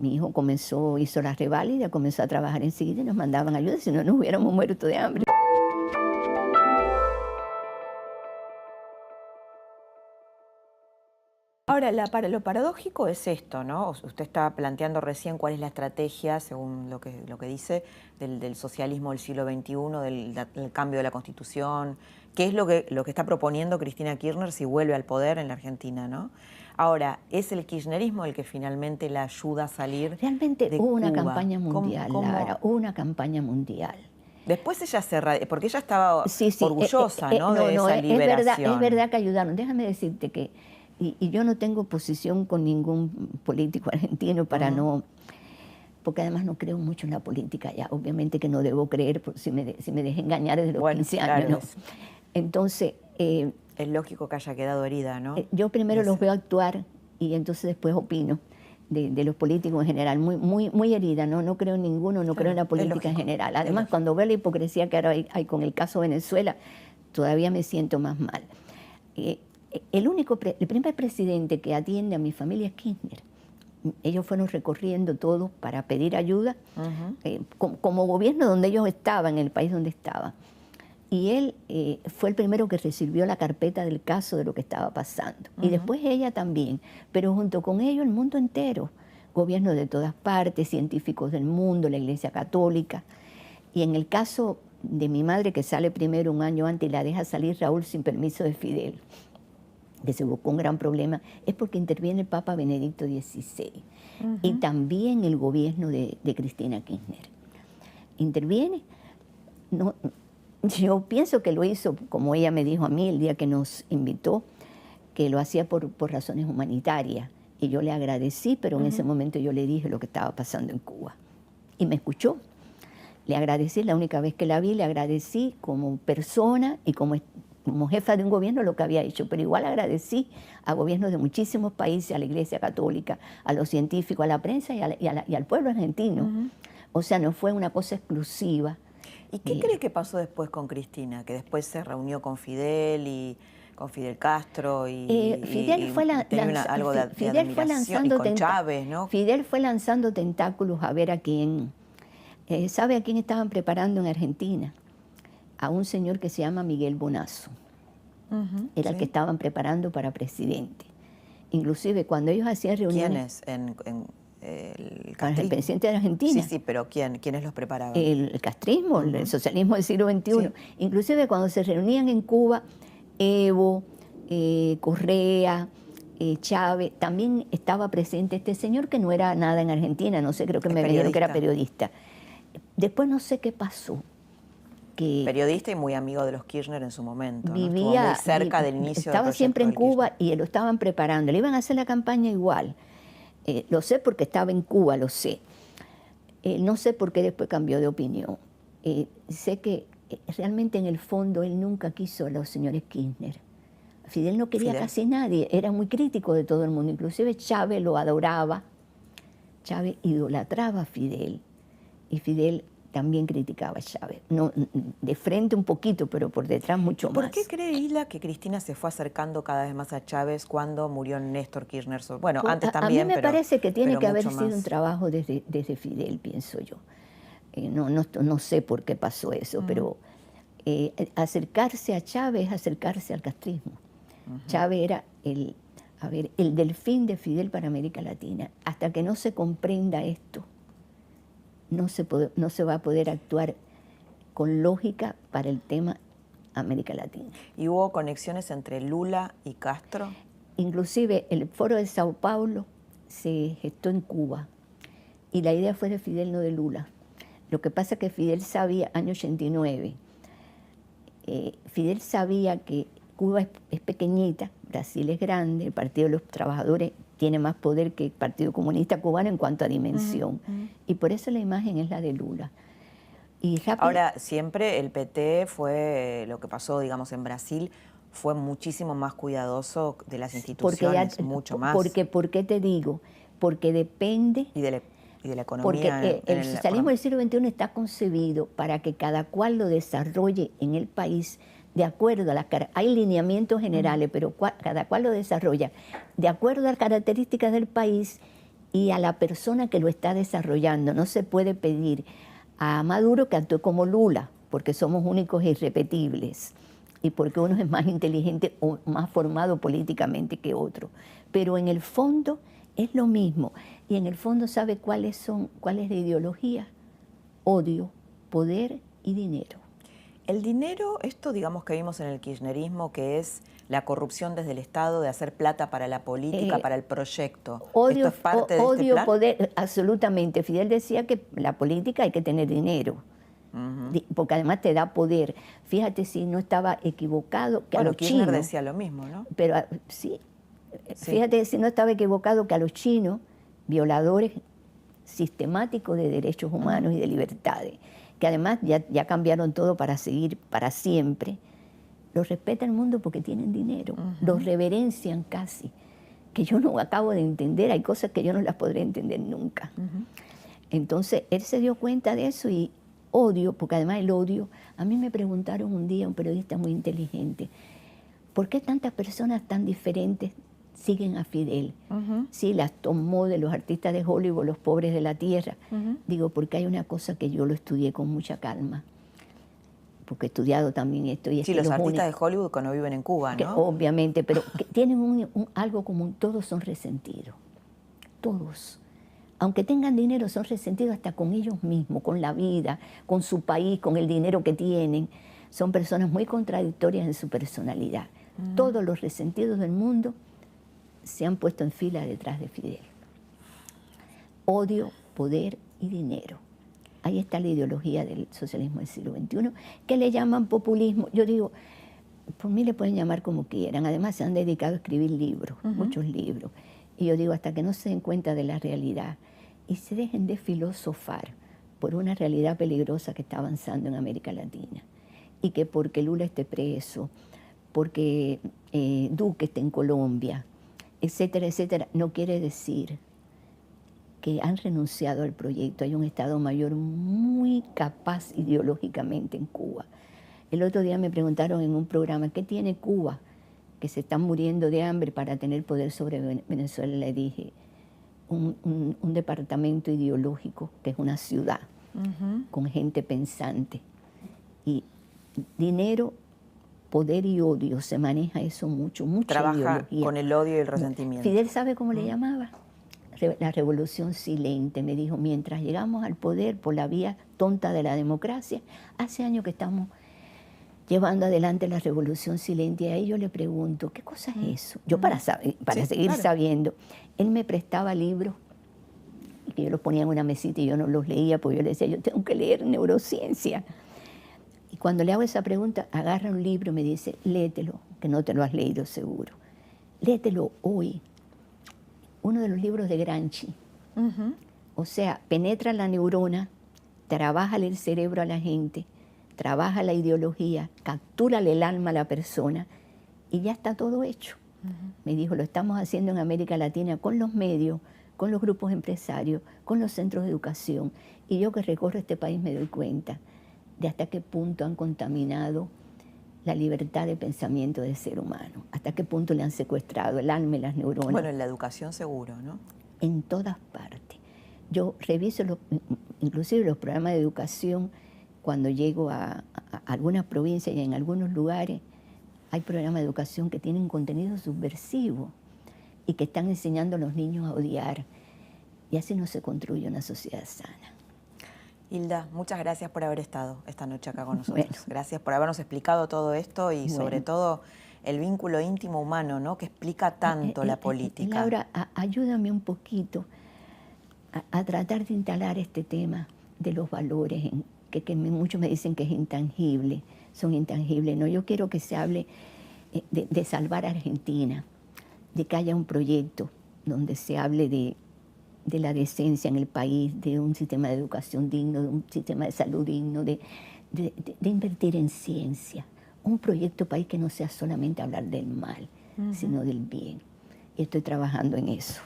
Mi hijo hizo la reválida, comenzó a trabajar enseguida y nos mandaban ayuda, si no nos hubiéramos muerto de hambre. Ahora, lo paradójico es esto, ¿no? Usted estaba planteando recién cuál es la estrategia, según lo que dice, del socialismo del siglo XXI, del cambio de la Constitución, qué es lo que está proponiendo Cristina Kirchner si vuelve al poder en la Argentina, ¿no? Ahora, ¿es el kirchnerismo el que finalmente la ayuda a salir Realmente de hubo una Cuba? campaña mundial, Lara, hubo una campaña mundial. Después ella porque ella estaba orgullosa, ¿no? De esa liberación. Es verdad que ayudaron. Déjame decirte que, y yo no tengo posición con ningún político argentino para no, porque además no creo mucho en la política ya. Obviamente que no debo creer si me dejé engañar desde los 15 años. Claro, ¿no? Entonces... es lógico que haya quedado herida, ¿no? Yo primero los veo actuar y entonces después opino de los políticos en general, muy herida, no creo en ninguno, no creo en la política en general. Además, cuando veo la hipocresía que ahora hay con el caso Venezuela, todavía me siento más mal. El primer presidente que atiende a mi familia es Kirchner. Ellos fueron recorriendo todo para pedir ayuda, como gobierno donde ellos estaban, en el país donde estaban. Y él fue el primero que recibió la carpeta del caso de lo que estaba pasando. Y después ella también, pero junto con ellos el mundo entero, gobiernos de todas partes, científicos del mundo, la Iglesia Católica. Y en el caso de mi madre, que sale primero un año antes y la deja salir Raúl sin permiso de Fidel, que se buscó un gran problema, es porque interviene el Papa Benedicto XVI y también el gobierno de Cristina Kirchner. Interviene. Yo pienso que lo hizo, como ella me dijo a mí el día que nos invitó, que lo hacía por razones humanitarias, Y yo le agradecí, pero en ese momento yo le dije lo que estaba pasando en Cuba. Y me escuchó. Le agradecí, la única vez que la vi, le agradecí como persona y como jefa de un gobierno lo que había hecho, pero igual agradecí a gobiernos de muchísimos países, a la Iglesia Católica, a los científicos, a la prensa y al pueblo argentino. O sea, no fue una cosa exclusiva. ¿Y qué cree que pasó después con Cristina? Que después se reunió con Fidel Castro y Fidel fue algo de admiración, y con Chávez, ¿no? Fidel fue lanzando tentáculos a ver a quién. ¿Sabe a quién estaban preparando en Argentina? A un señor que se llama Miguel Bonazo. Era el que estaban preparando para presidente. Inclusive cuando ellos hacían reuniones... ¿Quiénes? El para el presidente de Argentina. Sí, pero ¿quiénes los preparaban? El castrismo, el socialismo del siglo XXI. Sí. Inclusive cuando se reunían en Cuba, Evo, Correa, Chávez, también estaba presente este señor que no era nada en Argentina, no sé, creo que me dijeron que era periodista. Después no sé qué pasó. Periodista y muy amigo de los Kirchner en su momento. Vivía, ¿no? Estuvo muy cerca del inicio estaba siempre en Cuba y lo estaban preparando. Le iban a hacer la campaña igual. Lo sé porque estaba en Cuba, lo sé. No sé por qué después cambió de opinión. Sé que realmente en el fondo él nunca quiso a los señores Kirchner. Fidel no quería casi nadie, era muy crítico de todo el mundo. Inclusive Chávez lo adoraba. Chávez idolatraba a Fidel. Y Fidel también criticaba a Chávez. No, de frente un poquito, pero por detrás mucho más. ¿Por qué cree Isla que Cristina se fue acercando cada vez más a Chávez cuando murió Néstor Kirchner? Bueno, pues antes también, a mí me parece que tiene que haber sido más. Un trabajo desde Fidel, pienso yo. No sé por qué pasó eso, pero acercarse a Chávez es acercarse al castrismo. Chávez era el delfín de Fidel para América Latina. Hasta que no se comprenda esto, no se va a poder actuar con lógica para el tema América Latina. ¿Y hubo conexiones entre Lula y Castro? Inclusive el Foro de Sao Paulo se gestó en Cuba y la idea fue de Fidel, no de Lula. Lo que pasa es que Fidel sabía, año 89, Fidel sabía que Cuba es pequeñita, Brasil es grande, el Partido de los Trabajadores tiene más poder que el Partido Comunista Cubano en cuanto a dimensión. Y por eso la imagen es la de Lula. Y ahora, siempre el PT fue, lo que pasó, digamos, en Brasil, fue muchísimo más cuidadoso de las instituciones, mucho más. ¿Por qué te digo? Porque depende... Y de la economía. Porque el socialismo del siglo XXI está concebido para que cada cual lo desarrolle en el país de acuerdo a las hay lineamientos generales, pero cada cual lo desarrolla de acuerdo a las características del país y a la persona que lo está desarrollando. No se puede pedir a Maduro que actúe como Lula, porque somos únicos e irrepetibles y porque uno es más inteligente o más formado políticamente que otro. Pero en el fondo es lo mismo. Y en el fondo, ¿sabe cuál es la ideología? Odio, poder y dinero. El dinero, esto digamos que vimos en el kirchnerismo, que es la corrupción desde el Estado, de hacer plata para la política, para el proyecto. Odio, ¿Esto es parte de odio, este plan? Poder, absolutamente. Fidel decía que la política hay que tener dinero, porque además te da poder. Fíjate si no estaba equivocado que a los chinos... Kirchner decía lo mismo, ¿no? Pero sí, fíjate si no estaba equivocado que a los chinos, violadores sistemáticos de derechos humanos y de libertades, que además ya cambiaron todo para seguir para siempre, los respeta el mundo porque tienen dinero, los reverencian casi, que yo no acabo de entender, hay cosas que yo no las podré entender nunca. Entonces, él se dio cuenta de eso y odio, porque además el odio, a mí me preguntaron un día, un periodista muy inteligente, ¿por qué tantas personas tan diferentes siguen a Fidel? Sí, las tomó de los artistas de Hollywood, los pobres de la tierra. Digo, porque hay una cosa que yo lo estudié con mucha calma, porque he estudiado también esto. Y sí, los artistas de Hollywood que no viven en Cuba, ¿no? Que, obviamente, pero que tienen algo común, todos son resentidos, todos. Aunque tengan dinero, son resentidos hasta con ellos mismos, con la vida, con su país, con el dinero que tienen. Son personas muy contradictorias en su personalidad. Todos los resentidos del mundo se han puesto en fila detrás de Fidel. Odio, poder y dinero. Ahí está la ideología del socialismo del siglo XXI, que le llaman populismo. Yo digo, por mí le pueden llamar como quieran. Además se han dedicado a escribir libros, muchos libros. Y yo digo, hasta que no se den cuenta de la realidad y se dejen de filosofar por una realidad peligrosa que está avanzando en América Latina. Y que porque Lula esté preso, porque Duque esté en Colombia, etcétera, etcétera, no quiere decir que han renunciado al proyecto. Hay un Estado Mayor muy capaz ideológicamente en Cuba. El otro día me preguntaron en un programa, ¿qué tiene Cuba? Que se están muriendo de hambre para tener poder sobre Venezuela. Le dije, un departamento ideológico, que es una ciudad, con gente pensante. Y dinero, poder y odio, se maneja eso mucha Trabaja ideología. Con el odio y el resentimiento. Fidel, ¿sabe cómo le llamaba? La revolución silente. Me dijo, mientras llegamos al poder por la vía tonta de la democracia, hace años que estamos llevando adelante la revolución silente. Y ahí yo le pregunto, ¿qué cosa es eso? Yo para seguir sabiendo, él me prestaba libros, que yo los ponía en una mesita y yo no los leía, porque yo le decía, yo tengo que leer neurociencia. Y cuando le hago esa pregunta, agarra un libro y me dice, léetelo, que no te lo has leído seguro. Léetelo hoy. Uno de los libros de Gramsci. O sea, penetra la neurona, trabaja el cerebro a la gente, trabaja la ideología, captura el alma a la persona y ya está todo hecho. Me dijo, lo estamos haciendo en América Latina con los medios, con los grupos empresarios, con los centros de educación. Y yo que recorro este país me doy cuenta de hasta qué punto han contaminado la libertad de pensamiento del ser humano, hasta qué punto le han secuestrado el alma y las neuronas. Bueno, en la educación seguro, ¿no? En todas partes. Yo reviso inclusive los programas de educación cuando llego a algunas provincias y en algunos lugares hay programas de educación que tienen contenido subversivo y que están enseñando a los niños a odiar. Y así no se construye una sociedad sana. Hilda, muchas gracias por haber estado esta noche acá con nosotros. Bueno. Gracias por habernos explicado todo esto y sobre todo el vínculo íntimo humano, ¿no? Que explica tanto la política. Laura, ayúdame un poquito a tratar de instalar este tema de los valores, que muchos me dicen que es intangible, son intangibles. No, yo quiero que se hable de salvar a Argentina, de que haya un proyecto donde se hable de la decencia en el país, de un sistema de educación digno, de un sistema de salud digno, de invertir en ciencia. Un proyecto país que no sea solamente hablar del mal, sino del bien. Y estoy trabajando en eso.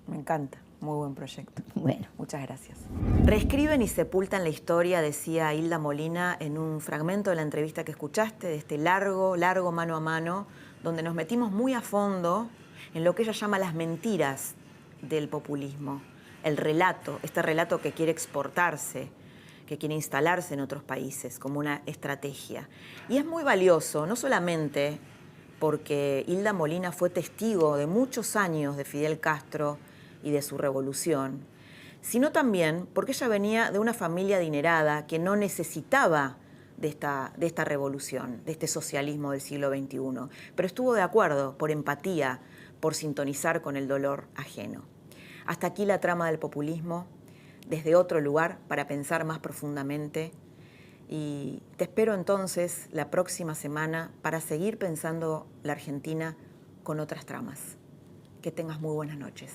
Me encanta, muy buen proyecto. Bueno. Muchas gracias. Reescriben y sepultan la historia, decía Hilda Molina en un fragmento de la entrevista que escuchaste, de este largo mano a mano, donde nos metimos muy a fondo en lo que ella llama las mentiras del populismo, el relato, este relato que quiere exportarse, que quiere instalarse en otros países como una estrategia. Y es muy valioso, no solamente porque Hilda Molina fue testigo de muchos años de Fidel Castro y de su revolución, sino también porque ella venía de una familia adinerada que no necesitaba de esta revolución, de este socialismo del siglo XXI, pero estuvo de acuerdo por empatía, por sintonizar con el dolor ajeno. Hasta aquí la trama del populismo, desde otro lugar para pensar más profundamente. Y te espero entonces la próxima semana para seguir pensando la Argentina con otras tramas. Que tengas muy buenas noches.